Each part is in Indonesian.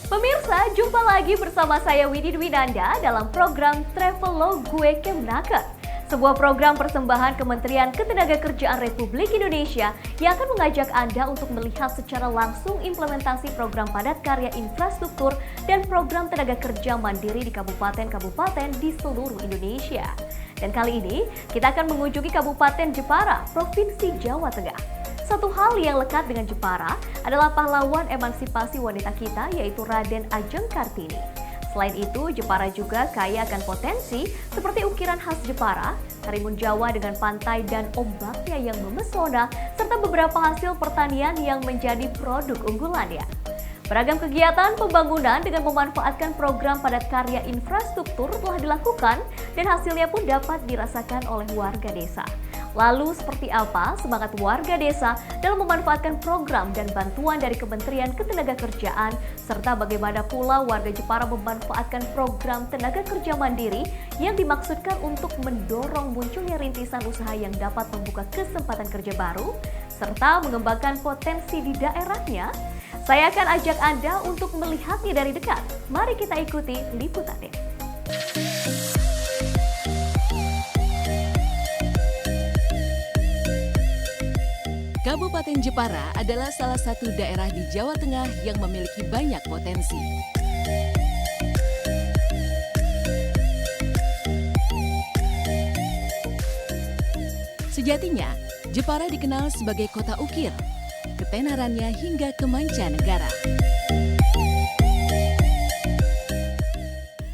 Pemirsa, jumpa lagi bersama saya Widi Dwinanda dalam program Travelog Gue Kemnaker. Sebuah program persembahan Kementerian Ketenagakerjaan Republik Indonesia yang akan mengajak Anda untuk melihat secara langsung implementasi program padat karya infrastruktur dan program tenaga kerja mandiri di kabupaten-kabupaten di seluruh Indonesia. Dan kali ini kita akan mengunjungi Kabupaten Jepara, Provinsi Jawa Tengah. Satu hal yang lekat dengan Jepara adalah pahlawan emansipasi wanita kita yaitu Raden Ajeng Kartini. Selain itu, Jepara juga kaya akan potensi seperti ukiran khas Jepara, karimun Jawa dengan pantai dan ombaknya yang memesona, serta beberapa hasil pertanian yang menjadi produk unggulannya. Beragam kegiatan pembangunan dengan memanfaatkan program padat karya infrastruktur telah dilakukan dan hasilnya pun dapat dirasakan oleh warga desa. Lalu seperti apa semangat warga desa dalam memanfaatkan program dan bantuan dari Kementerian Ketenagakerjaan serta bagaimana pula warga Jepara memanfaatkan program tenaga kerja mandiri yang dimaksudkan untuk mendorong munculnya rintisan usaha yang dapat membuka kesempatan kerja baru serta mengembangkan potensi di daerahnya. Saya akan ajak Anda untuk melihatnya dari dekat. Mari kita ikuti liputannya. Kabupaten Jepara adalah salah satu daerah di Jawa Tengah yang memiliki banyak potensi. Sejatinya, Jepara dikenal sebagai kota ukir, ketenarannya hingga ke mancanegara.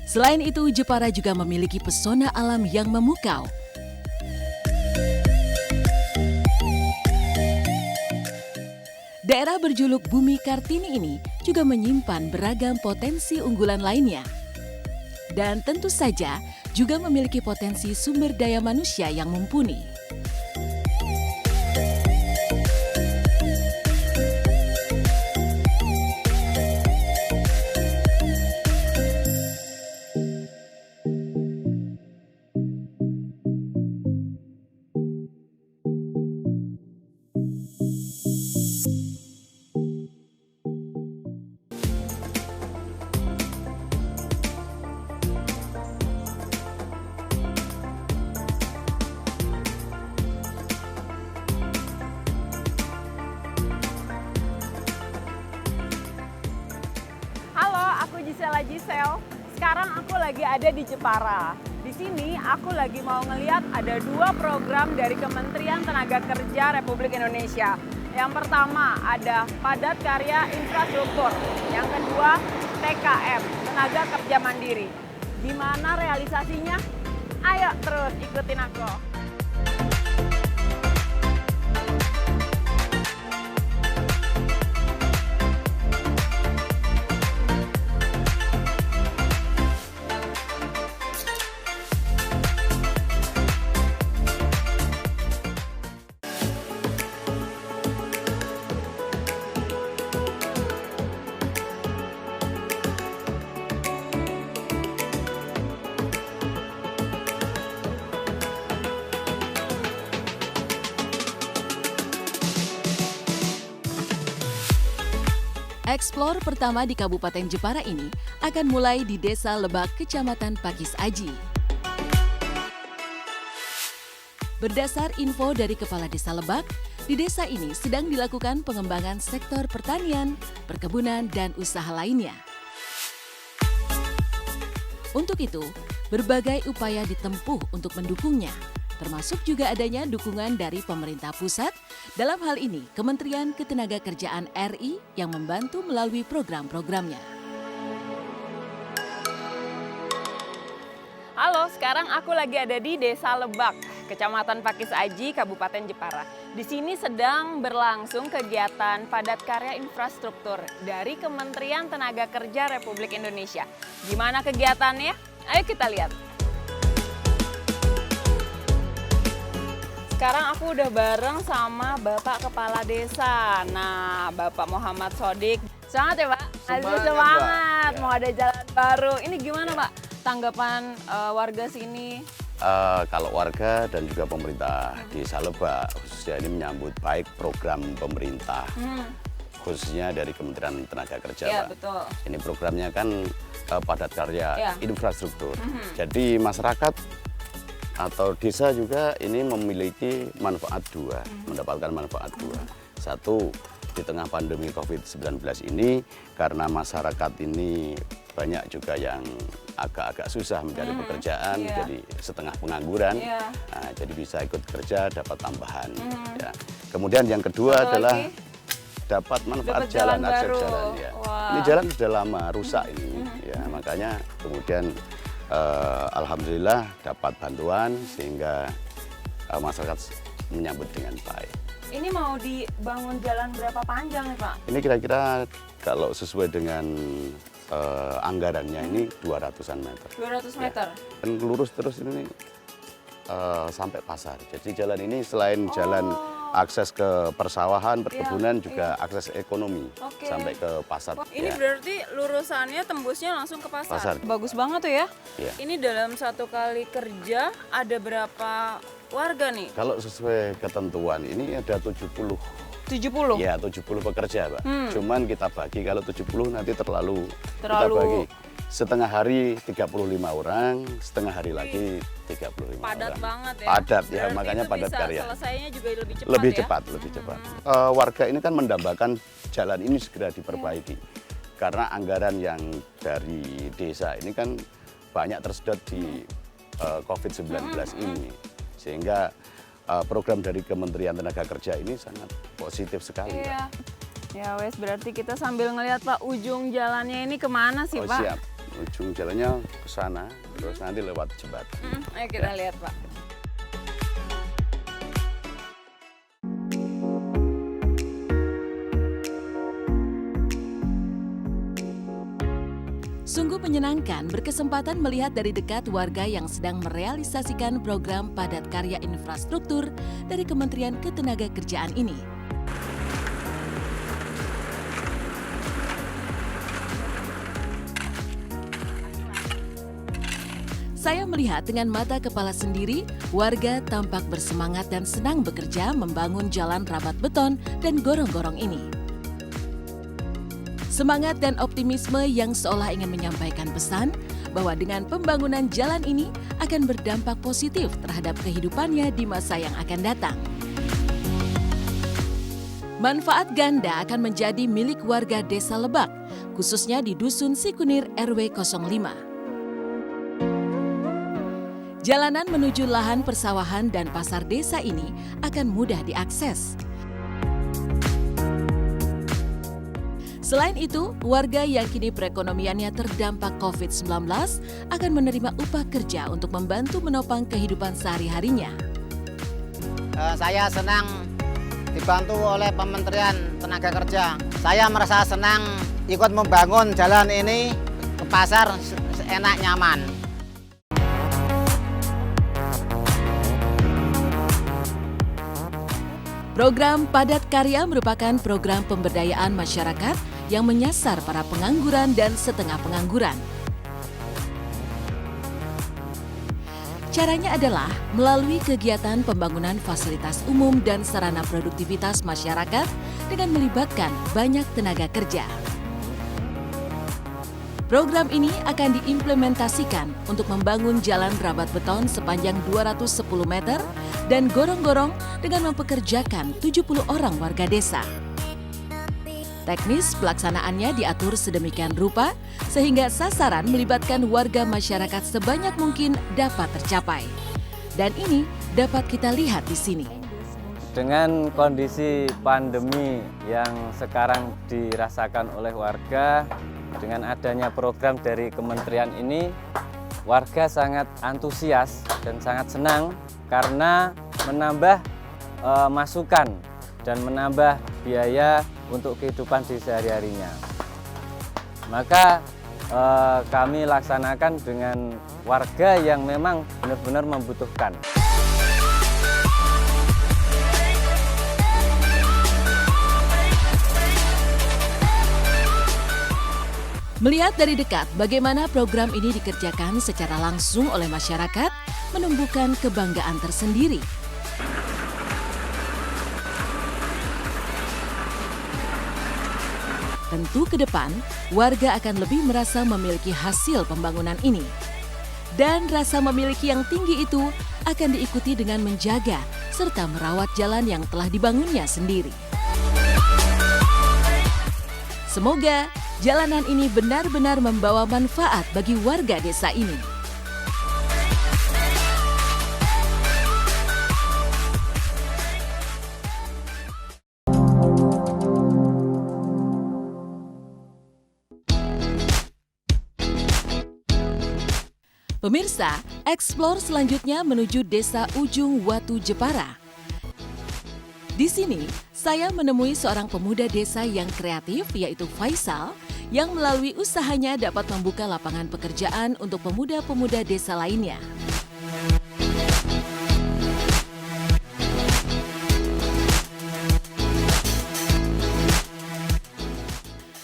Selain itu, Jepara juga memiliki pesona alam yang memukau. Daerah berjuluk Bumi Kartini ini juga menyimpan beragam potensi unggulan lainnya. Dan tentu saja juga memiliki potensi sumber daya manusia yang mumpuni. Gisel, sekarang aku lagi ada di Jepara. Di sini aku lagi mau ngeliat ada dua program dari Kementerian Tenaga Kerja Republik Indonesia. Yang pertama ada Padat Karya Infrastruktur, yang kedua TKM, Tenaga Kerja Mandiri. Di mana realisasinya? Ayo terus ikutin aku. Eksplor pertama di Kabupaten Jepara ini akan mulai di Desa Lebak, Kecamatan Pakis Aji. Berdasar info dari Kepala Desa Lebak, di desa ini sedang dilakukan pengembangan sektor pertanian, perkebunan, dan usaha lainnya. Untuk itu, berbagai upaya ditempuh untuk mendukungnya, termasuk juga adanya dukungan dari pemerintah pusat, dalam hal ini Kementerian Ketenagakerjaan RI yang membantu melalui program-programnya. Halo, sekarang aku lagi ada di Desa Lebak, Kecamatan Pakis Aji, Kabupaten Jepara. Di sini sedang berlangsung kegiatan padat karya infrastruktur dari Kementerian Tenaga Kerja Republik Indonesia. Gimana kegiatannya? Ayo kita lihat. Sekarang aku udah bareng sama Bapak Kepala Desa. Nah, Bapak Muhammad Sodik. Semangat ya, Pak? Semangat. Mau ada jalan baru. Ini gimana, Pak? Tanggapan warga sini? Kalau warga dan juga pemerintah Desa Lebak khususnya ini menyambut baik program pemerintah khususnya dari Kementerian Tenaga Kerja, Iya, Pak. betul. Ini programnya kan padat karya Iya. infrastruktur. Jadi masyarakat atau desa juga ini memiliki manfaat dua, mendapatkan manfaat dua. Satu, di tengah pandemi COVID-19 ini, karena masyarakat ini banyak juga yang agak-agak susah mencari pekerjaan, Iya. jadi setengah pengangguran, Iya. nah, jadi bisa ikut kerja, dapat tambahan. Ya. Kemudian yang kedua Satu adalah lagi, dapat manfaat dapat jalan, jalan akses baru. jalan. Ya. Wah. Ini jalan sudah lama rusak ini, ya makanya kemudian alhamdulillah dapat bantuan sehingga masyarakat menyambut dengan baik. Ini mau dibangun jalan berapa panjang nih, Pak? Ini kira-kira kalau sesuai dengan anggarannya ini 200-an meter. 200 meter. Dan lurus terus ini sampai pasar. Jadi jalan ini selain jalan akses ke persawahan, perkebunan, juga akses ekonomi Oke. sampai ke pasar. Ini Ya. berarti lurusannya tembusnya langsung ke pasar. Pasar. Bagus banget tuh ya. Iya. Ini dalam satu kali kerja ada berapa warga nih? Kalau sesuai ketentuan ini ada 70. 70. Ya, 70 pekerja, Pak. Cuman kita bagi, kalau 70 nanti terlalu. Kita Terlalu. bagi setengah hari 35 orang, setengah hari lagi 35 Padat orang. banget ya. Padat ya, Berarti makanya itu padat bisa karya. Selesainya juga lebih cepat Lebih ya. cepat, lebih cepat. Warga ini kan mendambakan jalan ini segera diperbaiki. Karena anggaran yang dari desa ini kan banyak tersedot di COVID-19 ini. Sehingga program dari Kementerian Tenaga Kerja ini sangat positif sekali, Pak. Iya. Ya wes, berarti kita sambil ngelihat Pak ujung jalannya ini kemana sih Oh, Pak? siap. Ujung jalannya ke sana, terus nanti lewat jembatan. Ayo kita lihat Pak. Sungguh menyenangkan berkesempatan melihat dari dekat warga yang sedang merealisasikan program padat karya infrastruktur dari Kementerian Ketenagakerjaan ini. Saya melihat dengan mata kepala sendiri, warga tampak bersemangat dan senang bekerja membangun jalan rabat beton dan gorong-gorong ini. Semangat dan optimisme yang seolah ingin menyampaikan pesan bahwa dengan pembangunan jalan ini akan berdampak positif terhadap kehidupannya di masa yang akan datang. Manfaat ganda akan menjadi milik warga Desa Lebak, khususnya di Dusun Sikunir RW 05. Jalanan menuju lahan persawahan dan pasar desa ini akan mudah diakses. Selain itu, warga yang kini perekonomiannya terdampak COVID-19 akan menerima upah kerja untuk membantu menopang kehidupan sehari-harinya. Saya senang dibantu oleh Kementerian Tenaga Kerja. Saya merasa senang ikut membangun jalan ini ke pasar enak nyaman. Program Padat Karya merupakan program pemberdayaan masyarakat yang menyasar para pengangguran dan setengah pengangguran. Caranya adalah melalui kegiatan pembangunan fasilitas umum dan sarana produktivitas masyarakat dengan melibatkan banyak tenaga kerja. Program ini akan diimplementasikan untuk membangun jalan rabat beton sepanjang 210 meter dan gorong-gorong dengan mempekerjakan 70 orang warga desa. Teknis pelaksanaannya diatur sedemikian rupa sehingga sasaran melibatkan warga masyarakat sebanyak mungkin dapat tercapai. Dan ini dapat kita lihat di sini. Dengan kondisi pandemi yang sekarang dirasakan oleh warga, dengan adanya program dari kementerian ini, warga sangat antusias dan sangat senang karena menambah masukan dan menambah biaya untuk kehidupan di sehari-harinya. Maka kami laksanakan dengan warga yang memang benar-benar membutuhkan. Melihat dari dekat bagaimana program ini dikerjakan secara langsung oleh masyarakat, menumbuhkan kebanggaan tersendiri. Tentu ke depan, warga akan lebih merasa memiliki hasil pembangunan ini. Dan rasa memiliki yang tinggi itu akan diikuti dengan menjaga serta merawat jalan yang telah dibangunnya sendiri. Semoga jalanan ini benar-benar membawa manfaat bagi warga desa ini. Pemirsa, eksplor selanjutnya menuju Desa Ujung Watu Jepara. Di sini, saya menemui seorang pemuda desa yang kreatif, yaitu Faisal, yang melalui usahanya dapat membuka lapangan pekerjaan untuk pemuda-pemuda desa lainnya.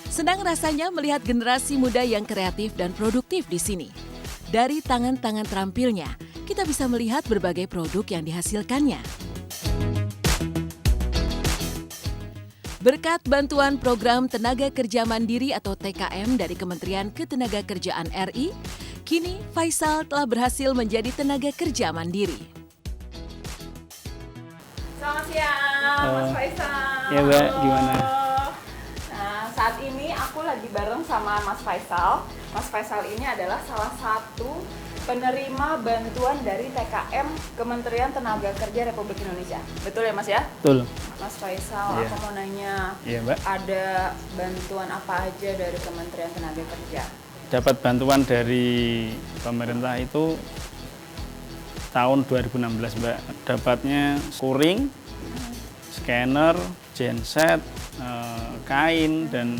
Senang rasanya melihat generasi muda yang kreatif dan produktif di sini. Dari tangan-tangan terampilnya, kita bisa melihat berbagai produk yang dihasilkannya. Berkat bantuan Program Tenaga Kerja Mandiri atau TKM dari Kementerian Ketenagakerjaan RI, kini Faisal telah berhasil menjadi tenaga kerja mandiri. Selamat siang, Mas Faisal. Ya Mbak, gimana? Nah, saat ini aku lagi bareng sama Mas Faisal. Mas Faisal ini adalah salah satu penerima bantuan dari TKM Kementerian Tenaga Kerja Republik Indonesia. Betul ya Mas ya? Betul. Mas Faisal, Iya. aku mau nanya, Iya Mbak. ada bantuan apa aja dari Kementerian Tenaga Kerja? Dapat bantuan dari pemerintah itu tahun 2016 Mbak. Dapatnya skuring, scanner, genset, kain, dan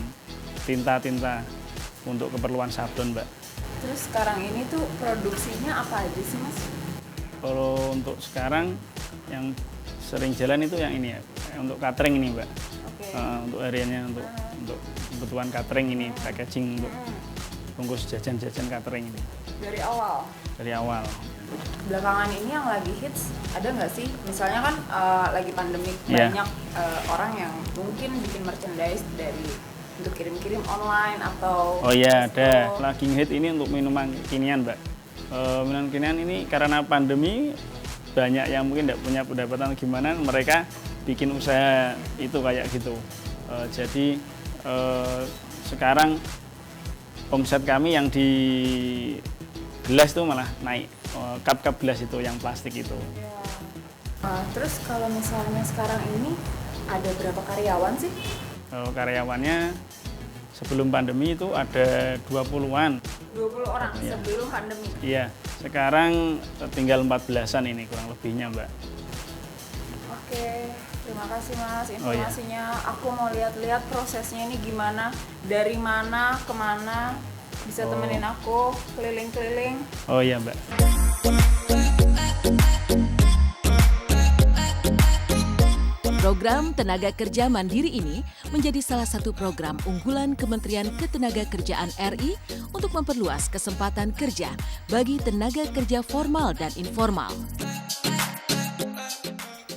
tinta-tinta untuk keperluan sablon Mbak. Terus sekarang ini tuh produksinya apa aja sih Mas? Kalau untuk sekarang yang sering jalan itu yang ini ya, untuk catering ini Mbak. Oke. Untuk areanya untuk kebutuhan catering ini, packaging untuk bungkus jajan-jajan catering ini Dari awal? dari awal. Belakangan ini yang lagi hits ada nggak sih? Misalnya kan lagi pandemi, Iya. banyak orang yang mungkin bikin merchandise dari untuk kirim-kirim online atau Oh iya, resto. ada lagi hit ini untuk minuman kekinian Mbak. Minuman kekinian ini karena pandemi banyak yang mungkin tidak punya pendapatan gimana, mereka bikin usaha itu kayak gitu. Jadi sekarang omset kami yang di gelas itu malah naik, cup-cup gelas itu yang plastik itu. Terus kalau misalnya sekarang ini ada berapa karyawan sih? Karyawannya sebelum pandemi itu ada 20-an. 20 orang Iya. sebelum pandemi. Iya, sekarang tinggal 14-an ini kurang lebihnya Mbak. Oke, terima kasih Mas Oh, iya. informasinya. Aku mau lihat-lihat prosesnya ini gimana, dari mana ke mana. Bisa temenin aku keliling-keliling. Oh iya Mbak. Program Tenaga Kerja Mandiri ini menjadi salah satu program unggulan Kementerian Ketenagakerjaan RI untuk memperluas kesempatan kerja bagi tenaga kerja formal dan informal.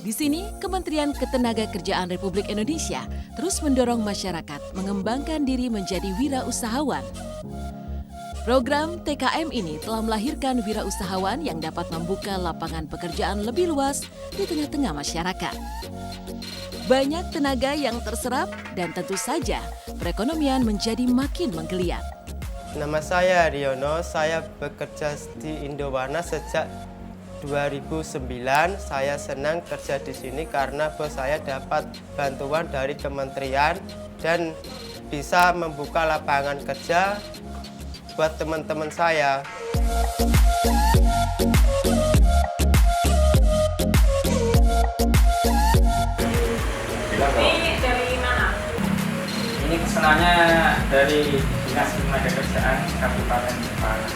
Di sini, Kementerian Ketenagakerjaan Republik Indonesia terus mendorong masyarakat mengembangkan diri menjadi wirausahawan. Program TKM ini telah melahirkan wirausahawan yang dapat membuka lapangan pekerjaan lebih luas di tengah-tengah masyarakat. Banyak tenaga yang terserap dan tentu saja perekonomian menjadi makin menggeliat. Nama saya Riono, saya bekerja di Indowarna sejak 2009. Saya senang kerja di sini karena bos saya dapat bantuan dari kementerian dan bisa membuka lapangan kerja buat teman-teman saya. Ini dari mana? Ini pesanannya dari Dinas Ketenagakerjaan Kabupaten Jepara.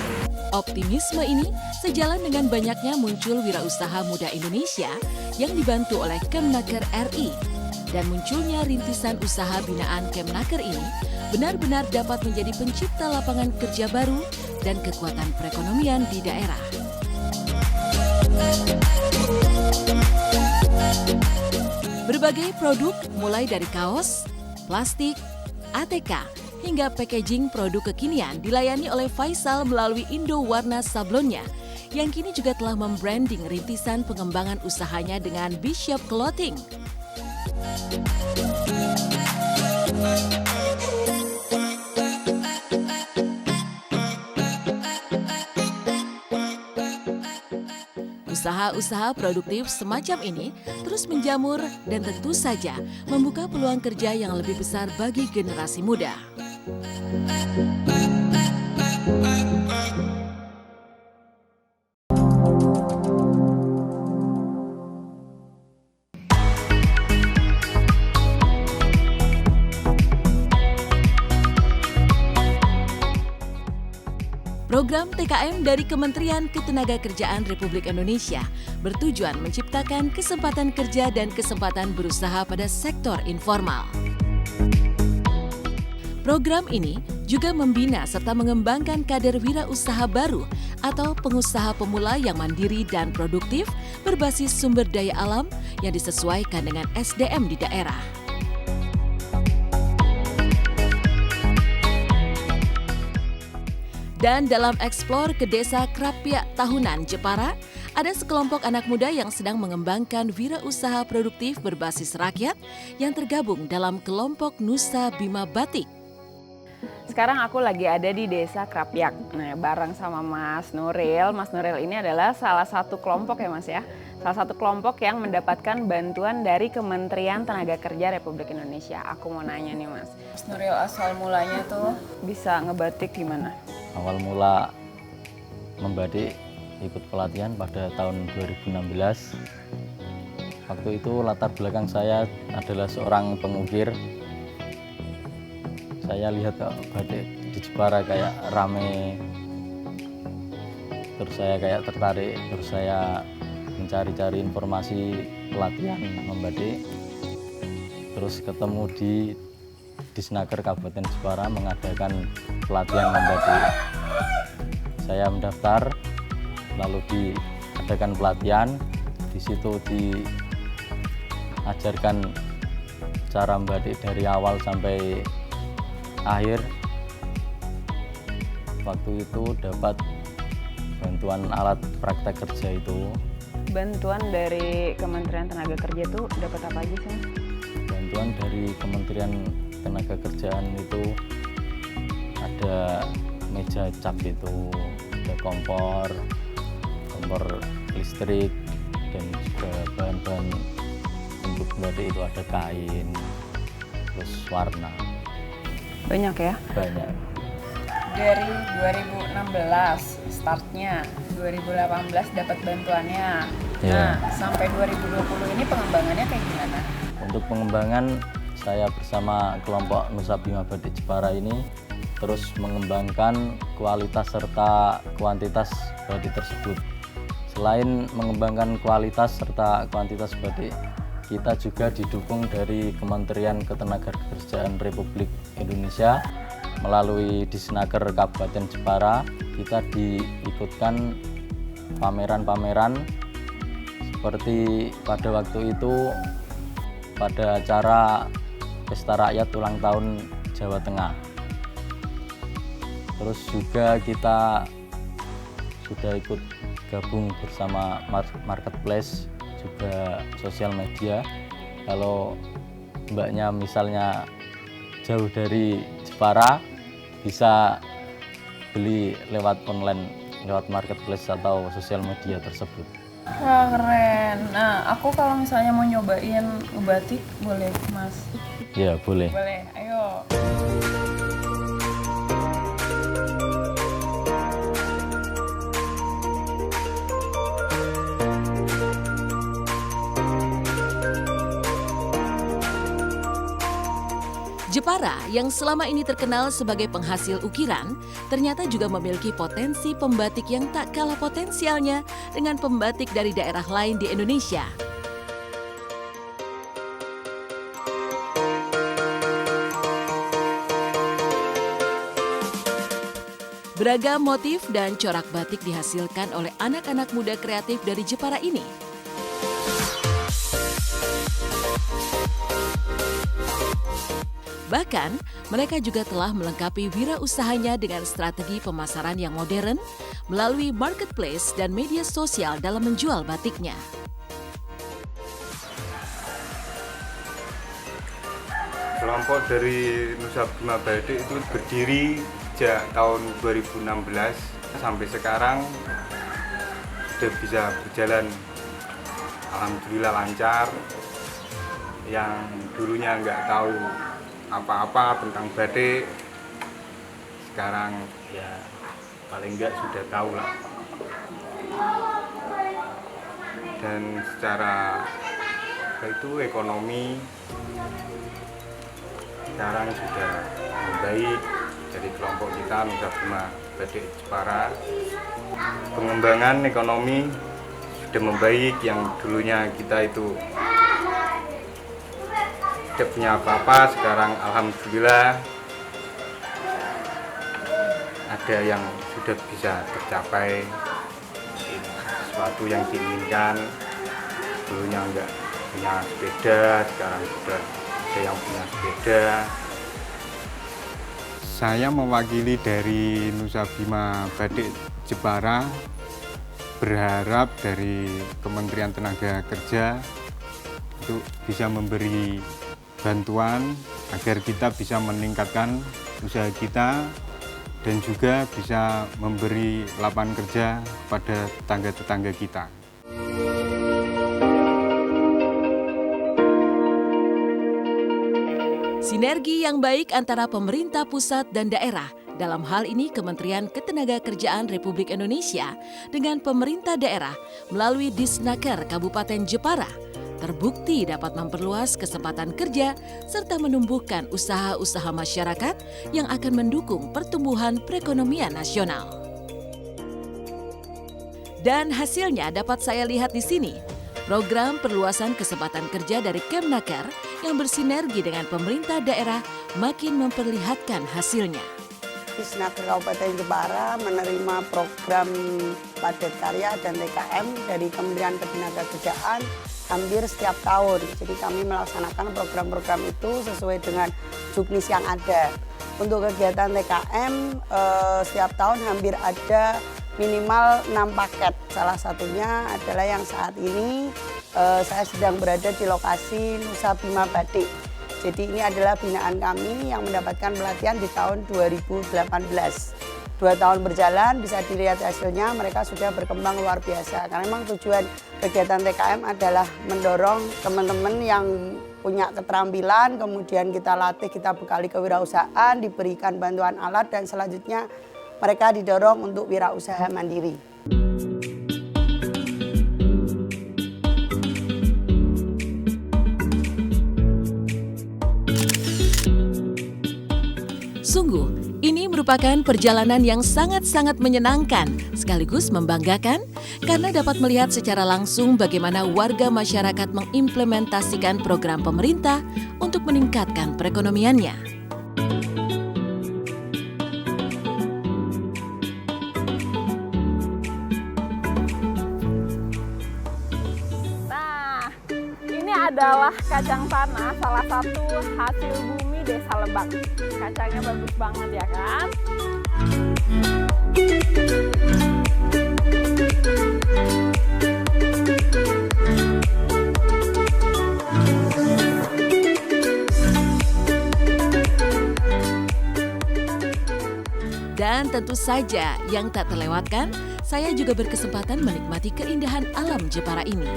Optimisme ini sejalan dengan banyaknya muncul wirausaha muda Indonesia yang dibantu oleh Kemnaker RI. Dan munculnya rintisan usaha binaan Kemnaker ini benar-benar dapat menjadi pencipta lapangan kerja baru dan kekuatan perekonomian di daerah. Berbagai produk mulai dari kaos, plastik, ATK, hingga packaging produk kekinian dilayani oleh Faisal melalui Indo Warna Sablonnya, yang kini juga telah membranding rintisan pengembangan usahanya dengan Bishop Clothing. Usaha-usaha produktif semacam ini terus menjamur dan tentu saja membuka peluang kerja yang lebih besar bagi generasi muda. Program TKM dari Kementerian Ketenagakerjaan Republik Indonesia bertujuan menciptakan kesempatan kerja dan kesempatan berusaha pada sektor informal. Program ini juga membina serta mengembangkan kader wirausaha baru atau pengusaha pemula yang mandiri dan produktif berbasis sumber daya alam yang disesuaikan dengan SDM di daerah. Dan dalam eksplor ke Desa Krapyak Tahunan, Jepara, ada sekelompok anak muda yang sedang mengembangkan wirausaha produktif berbasis rakyat yang tergabung dalam kelompok Nusa Bima Batik. Sekarang aku lagi ada di Desa Krapyak. Nah, bareng sama Mas Nuril. Mas Nuril ini adalah salah satu kelompok ya Mas ya. Salah satu kelompok yang mendapatkan bantuan dari Kementerian Tenaga Kerja Republik Indonesia. Aku mau nanya nih Mas. Mas Nuril, asal mulanya tuh bisa ngebatik gimana? Awal mula membatik ikut pelatihan pada tahun 2016. Waktu itu latar belakang saya adalah seorang pengukir. Saya lihat batik di Jepara kayak rame, terus saya kayak tertarik, terus saya mencari-cari informasi pelatihan membatik. Terus ketemu di Disnaker Kabupaten Jepara mengadakan pelatihan membatik. Saya mendaftar, lalu diadakan pelatihan. Di situ diajarkan cara membatik dari awal sampai akhir. Waktu itu dapat bantuan alat praktek kerja itu. Bantuan dari Kementerian Tenaga Kerja itu dapat apa aja sih? Bantuan dari Kementerian Tenaga Kerjaan itu ada meja cap itu, ada kompor listrik, dan juga bahan-bahan untuk batik itu ada kain, terus warna. Banyak ya? Banyak. Dari 2016 startnya, 2018 dapat bantuannya. Ya. Nah, sampai 2020 ini pengembangannya kayak gimana? Untuk pengembangan, saya bersama kelompok Nusa Bima Batik Jepara ini terus mengembangkan kualitas serta kuantitas batik tersebut. Selain mengembangkan kualitas serta kuantitas batik, kita juga didukung dari Kementerian Ketenagakerjaan Republik Indonesia melalui Disnaker Kabupaten Jepara. Kita diikutkan pameran-pameran seperti pada waktu itu pada acara Pesta Rakyat Ulang Tahun Jawa Tengah. Terus juga kita sudah ikut gabung bersama marketplace, juga sosial media. Kalau mbaknya misalnya jauh dari Jepara, bisa beli lewat online, lewat marketplace atau sosial media tersebut. Wah, keren. Nah, aku kalau misalnya mau nyobain ngebatik, boleh Mas? Ya, boleh. Boleh, ayo. Jepara yang selama ini terkenal sebagai penghasil ukiran, ternyata juga memiliki potensi pembatik yang tak kalah potensialnya dengan pembatik dari daerah lain di Indonesia. Beragam motif dan corak batik dihasilkan oleh anak-anak muda kreatif dari Jepara ini. Bahkan, mereka juga telah melengkapi wirausahanya dengan strategi pemasaran yang modern melalui marketplace dan media sosial dalam menjual batiknya. Kelompok dari Nusa Bima Batik itu berdiri sejak tahun 2016 sampai sekarang sudah bisa berjalan alhamdulillah lancar. Yang dulunya nggak tahu apa-apa tentang batik, sekarang ya paling nggak sudah tahu lah. Dan secara itu ekonomi sekarang sudah membaik dari kelompok kita Nusa Bima Batik Jepara. Pengembangan ekonomi sudah membaik, yang dulunya kita itu tidak punya apa-apa, sekarang alhamdulillah ada yang sudah bisa tercapai sesuatu yang diinginkan. Dulunya enggak punya sepeda, sekarang sudah ada yang punya sepeda. Saya mewakili dari Nusa Bima Batik Jepara berharap dari Kementerian Tenaga Kerja untuk bisa memberi bantuan agar kita bisa meningkatkan usaha kita dan juga bisa memberi lapangan kerja kepada tetangga-tetangga kita. Sinergi yang baik antara pemerintah pusat dan daerah, dalam hal ini Kementerian Ketenagakerjaan Republik Indonesia dengan pemerintah daerah melalui Disnaker Kabupaten Jepara, terbukti dapat memperluas kesempatan kerja serta menumbuhkan usaha-usaha masyarakat yang akan mendukung pertumbuhan perekonomian nasional. Dan hasilnya dapat saya lihat di sini. Program perluasan kesempatan kerja dari Kemnaker yang bersinergi dengan pemerintah daerah makin memperlihatkan hasilnya. Disnaker Kabupaten Jepara menerima program padat karya dan TKM dari Kementerian Ketenagakerjaan hampir setiap tahun. Jadi kami melaksanakan program-program itu sesuai dengan juknis yang ada. Untuk kegiatan TKM setiap tahun hampir ada minimal 6 paket. Salah satunya adalah yang saat ini saya sedang berada di lokasi Nusa Bima Batik. Jadi ini adalah binaan kami yang mendapatkan pelatihan di tahun 2018. 2 tahun berjalan, bisa dilihat hasilnya, mereka sudah berkembang luar biasa. Karena memang tujuan kegiatan TKM adalah mendorong teman-teman yang punya keterampilan, kemudian kita latih, kita bekali kewirausahaan, diberikan bantuan alat, dan selanjutnya mereka didorong untuk wirausaha mandiri. Sungguh, ini merupakan perjalanan yang sangat-sangat menyenangkan, sekaligus membanggakan karena dapat melihat secara langsung bagaimana warga masyarakat mengimplementasikan program pemerintah untuk meningkatkan perekonomiannya. Nah, ini adalah kacang tanah, salah satu hasil bumi Desa Lebak. Kacangnya bagus banget ya kan? Dan tentu saja yang tak terlewatkan, saya juga berkesempatan menikmati keindahan alam Jepara ini.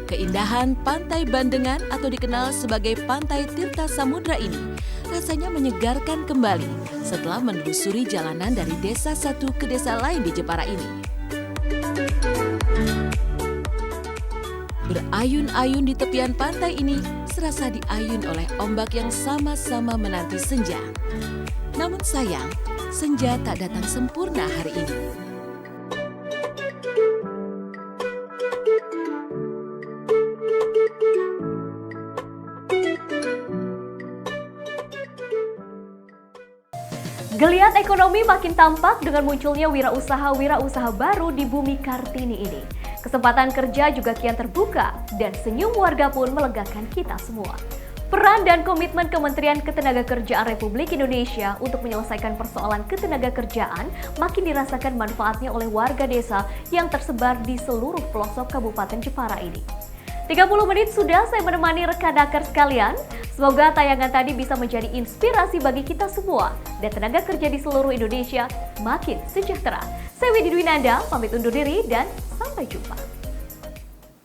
Keindahan Pantai Bandengan atau dikenal sebagai Pantai Tirta Samudra ini rasanya menyegarkan kembali setelah menelusuri jalanan dari desa satu ke desa lain di Jepara ini. Berayun-ayun di tepian pantai ini serasa diayun oleh ombak yang sama-sama menanti senja. Namun sayang, senja tak datang sempurna hari ini. Geliat ekonomi makin tampak dengan munculnya wirausaha baru di Bumi Kartini ini. Kesempatan kerja juga kian terbuka dan senyum warga pun melegakan kita semua. Peran dan komitmen Kementerian Ketenagakerjaan Republik Indonesia untuk menyelesaikan persoalan ketenagakerjaan makin dirasakan manfaatnya oleh warga desa yang tersebar di seluruh pelosok Kabupaten Jepara ini. 30 menit sudah saya menemani rekan Nakar sekalian. Semoga tayangan tadi bisa menjadi inspirasi bagi kita semua dan tenaga kerja di seluruh Indonesia makin sejahtera. Saya Widhi Dwinanda, pamit undur diri dan sampai jumpa.